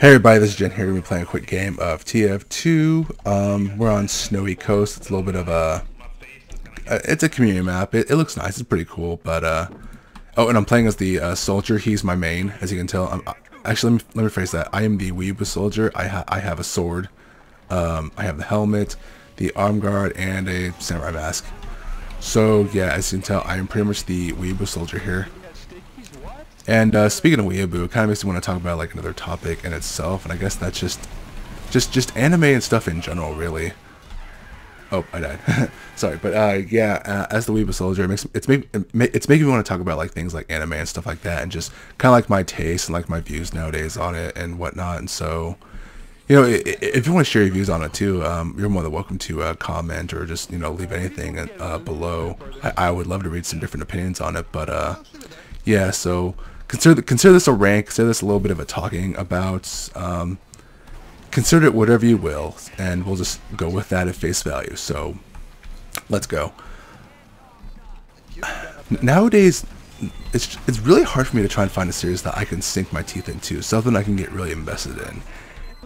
Hey everybody, this is Gent here. We're playing a quick game of TF2. We're on Snowy Coast. It's a little bit of it's a community map. It looks nice. It's pretty cool. But oh, and I'm playing as the soldier. He's my main, as you can tell. Actually, let me phrase that. I am the Weeaboo soldier. I have a sword. I have the helmet, the arm guard, and a samurai mask. So yeah, as you can tell, I am pretty much the Weeaboo soldier here. And speaking of Weeaboo, it kind of makes me want to talk about like another topic in itself, and I guess that's just anime and stuff in general, really. Oh, I died. Sorry, but yeah, as the Weeaboo soldier, it's making me want to talk about like things like anime and stuff like that, and just kind of like my taste and like my views nowadays on it and whatnot. And so, you know, if you want to share your views on it too, you're more than welcome to comment or just leave anything below. I would love to read some different opinions on it, but yeah, so. Consider this a rant, consider this a little bit of a talking about, consider it whatever you will, and we'll just go with that at face value. So, let's go. Nowadays, it's really hard for me to try and find a series that I can sink my teeth into, something I can get really invested in.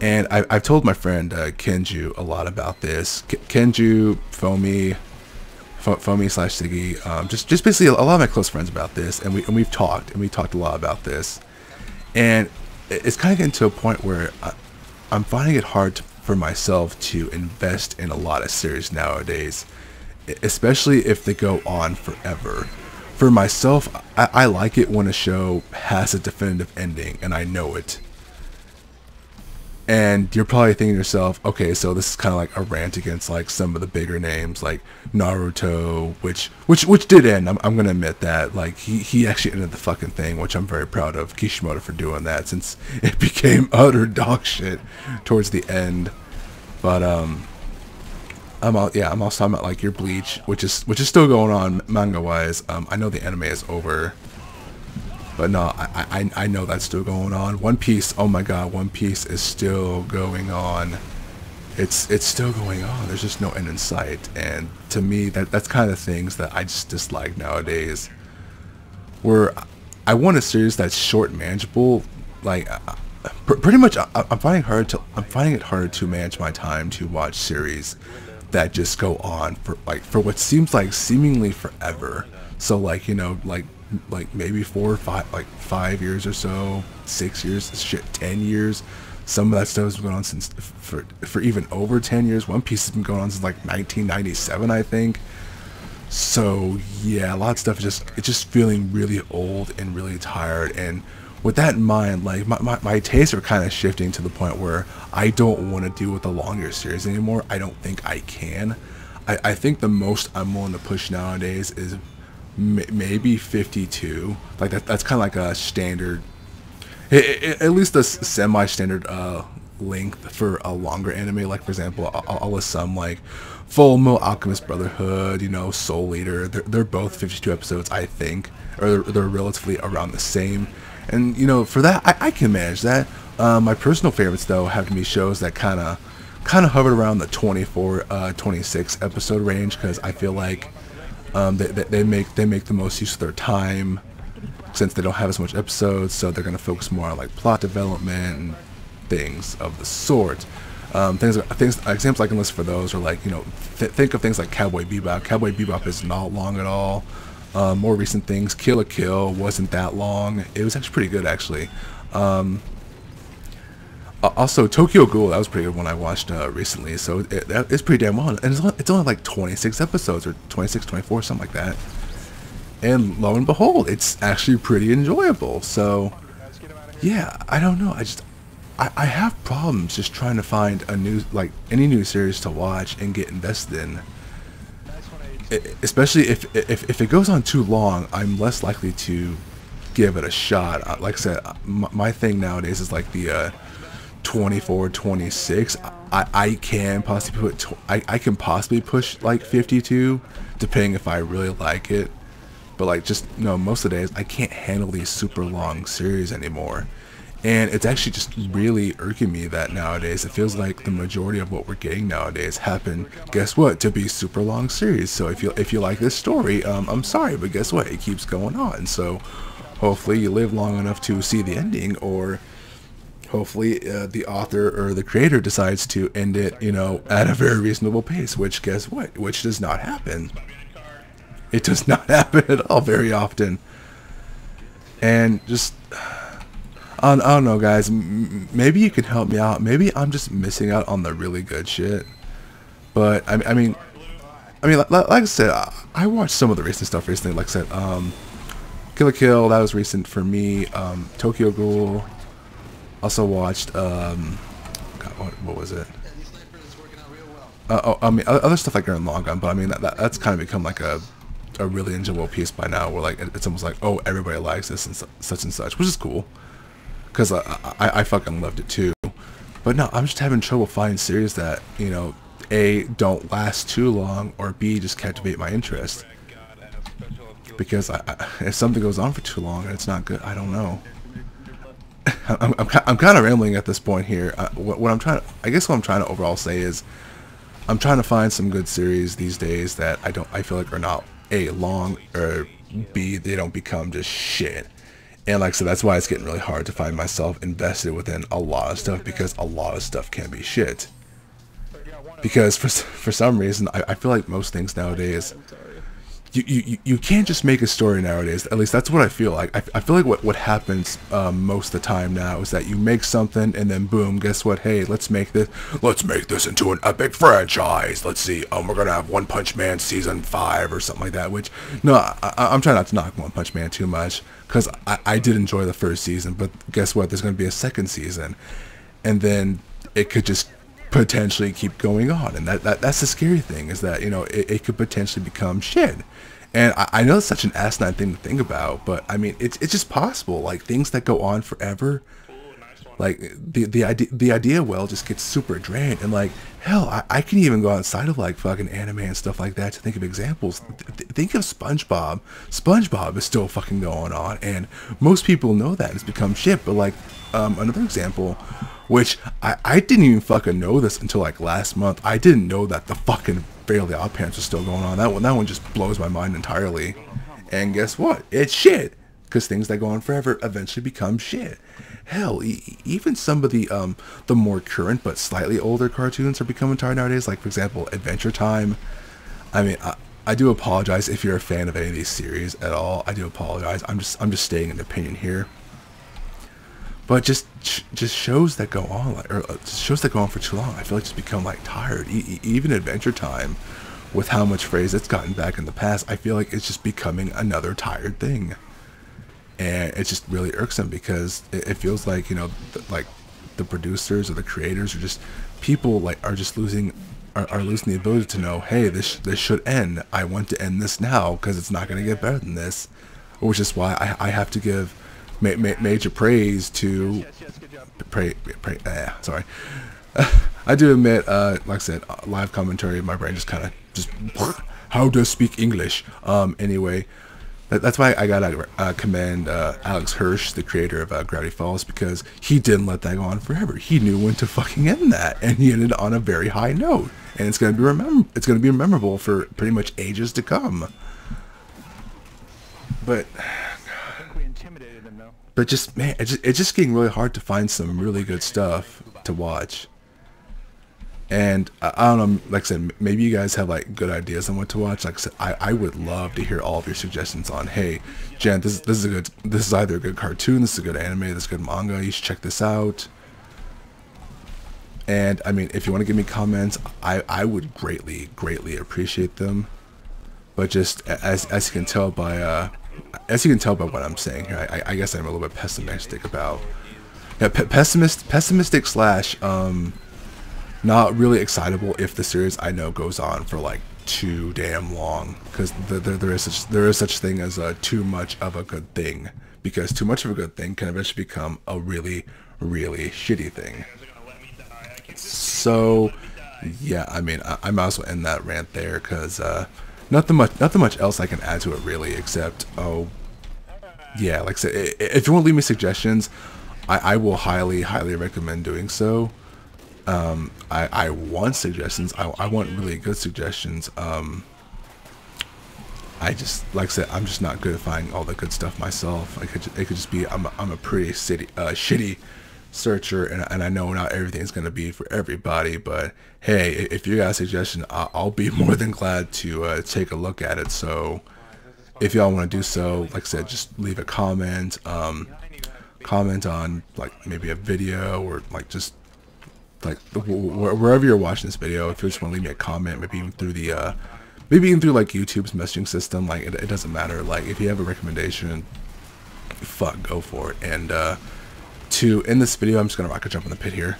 And I've told my friend Kenju a lot about this. Kenju, Fomi slash Siggy, just basically a lot of my close friends about this, and we've talked a lot about this, and it's kind of getting to a point where I'm finding it hard for myself to invest in a lot of series nowadays, especially if they go on forever. For myself, I like it when a show has a definitive ending and I know it. And you're probably thinking to yourself, okay, so this is kind of like a rant against like some of the bigger names like Naruto, which did end. I'm gonna admit that. Like he actually ended the fucking thing, which I'm very proud of Kishimoto for doing that, since it became utter dog shit towards the end. But I'm also talking about like your Bleach, which is still going on manga wise. I know the anime is over. But no, I know that's still going on. One Piece, oh my god, One Piece is still going on. It's still going on. There's just no end in sight. And to me, that's kind of things that I just dislike nowadays. Where I want a series that's short and manageable. Like pretty much, I'm finding it hard to manage my time to watch series that just go on for what seems like seemingly forever. So like like maybe 4 or 5, like 5 years or so, 6 years, shit, 10 years. Some of that stuff has been going on since for even over 10 years. One Piece has been going on since like 1997, I think. So yeah, a lot of stuff is just feeling really old and really tired. And with that in mind, like my tastes are kind of shifting to the point where I don't want to deal with the longer series anymore. I don't think I can. I think the most I'm willing to push nowadays is maybe 52. Like that's kind of like a standard, at least a semi-standard length for a longer anime. Like for example, I'll list some like Full Metal Alchemist Brotherhood, Soul Eater. They're both 52 episodes, I think, or they're relatively around the same. And for that, I can manage that. My personal favorites though have to be shows that kind of hovered around the 24, 26 episode range, because I feel like they make the most use of their time, since they don't have as much episodes, so they're going to focus more on like plot development and things of the sort. Examples I can list for those are like think of things like Cowboy Bebop. Cowboy Bebop is not long at all. More recent things, Kill la Kill wasn't that long. It was actually pretty good, actually. Also, Tokyo Ghoul, that was a pretty good one I watched recently, so it's pretty damn long. And it's only like 26 episodes, or 26, 24, something like that. And lo and behold, it's actually pretty enjoyable. So, yeah, I don't know. I have problems just trying to find any new series to watch and get invested in. Especially if it goes on too long, I'm less likely to give it a shot. Like I said, my thing nowadays is like the 24, 26. I can possibly push like 52, depending if I really like it. But like most of the days I can't handle these super long series anymore. And it's actually just really irking me that nowadays it feels like the majority of what we're getting nowadays happen, guess what, to be super long series. So if you like this story, I'm sorry, but guess what, it keeps going on. So hopefully you live long enough to see the ending, or hopefully the author or the creator decides to end it, you know, at a very reasonable pace, which guess what? Which does not happen. It does not happen at all very often. And just, I don't know, guys. Maybe you can help me out. Maybe I'm just missing out on the really good shit. But I mean, like I said, I watched some of the recent stuff recently. Like I said, Kill la Kill, that was recent for me. Tokyo Ghoul. Also watched, God, what was it? I mean, other stuff like Gurren Lagann, but I mean, that's kind of become like a really enjoyable piece by now, where like it's almost like, oh, everybody likes this and such, which is cool, because I fucking loved it too. But no, I'm just having trouble finding series that, you know, A, don't last too long, or B, just captivate my interest. Because if something goes on for too long and it's not good, I don't know. I'm kind of rambling at this point here. What I'm trying to overall say is, I'm trying to find some good series these days that I feel like are not A, long, or B, they don't become just shit. And like I said, that's why it's getting really hard to find myself invested within a lot of stuff, because a lot of stuff can be shit. Because for some reason, I feel like most things nowadays, you can't just make a story nowadays. At least that's what I feel like. I feel like what happens most of the time now is that you make something and then boom, guess what? Hey, let's make this into an epic franchise. Let's see, we're gonna have One Punch Man season 5 or something like that. Which, no, I'm trying not to knock One Punch Man too much, because I did enjoy the first season. But guess what? There's gonna be a second season, and then it could just potentially keep going on, and that's the scary thing, is that, you know, it could potentially become shit. And I know it's such an asinine thing to think about, but I mean, it's just possible. Like, things that go on forever, like the idea well just gets super drained. And like, hell, I can even go outside of like fucking anime and stuff like that to think of examples. Think of SpongeBob. SpongeBob is still fucking going on, and most people know that it's become shit. But like, another example, which I didn't even fucking know this until like last month. I didn't know that the fucking Fairly Odd Parents was still going on. That one just blows my mind entirely. And guess what? It's shit. Because things that go on forever eventually become shit. Hell, even some of the more current but slightly older cartoons are becoming tired nowadays. Like, for example, Adventure Time. I mean, I do apologize if you're a fan of any of these series at all. I do apologize. I'm just stating an opinion here. But just shows that go on, like, or shows that go on for too long, I feel like just become like tired. Even Adventure Time, with how much phrase it's gotten back in the past, I feel like it's just becoming another tired thing, and it's just really irksome, because it feels like, you know, like the producers or the creators, or just people, like, are just losing the ability to know, hey, this should end. I want to end this now, because it's not going to get better than this, which is why I have to give major praise to sorry. I do admit, like I said, live commentary, my brain just kind of how to speak English. Anyway, that's why I gotta commend Alex Hirsch, the creator of Gravity Falls, because he didn't let that go on forever. He knew when to fucking end that, and he ended on a very high note, and it's gonna be memorable for pretty much ages to come. But just, man, it's just getting really hard to find some really good stuff to watch. And I don't know, like I said, maybe you guys have like good ideas on what to watch. Like I said, I would love to hear all of your suggestions on, hey, Gent, this is either a good cartoon, this is a good anime, this is a good manga, you should check this out. And I mean, if you want to give me comments, I would greatly appreciate them. But just as you can tell by what I'm saying here, I guess I'm a little bit pessimistic about, pessimistic slash not really excitable if the series I know goes on for like too damn long, because there is such thing as too much of a good thing, because too much of a good thing can eventually become a really shitty thing. So yeah, I mean, I might as well end that rant there, because nothing much else I can add to it really, except, oh yeah, like I said, if you want to leave me suggestions, I will highly recommend doing so. I want suggestions. I want really good suggestions. I just, like I said, I'm just not good at finding all the good stuff myself. It could just be I'm a pretty shitty searcher, and I know not everything's going to be for everybody, but hey, if you got a suggestion, I'll be more than glad to take a look at it. So if y'all want to do so, like I said, just leave a comment, comment on like maybe a video, or like just like wherever you're watching this video. If you just want to leave me a comment, maybe even through the maybe even through like YouTube's messaging system, like it doesn't matter. Like if you have a recommendation, fuck, go for it. And to end this video, I'm just gonna rocket jump in the pit here,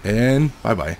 and bye bye.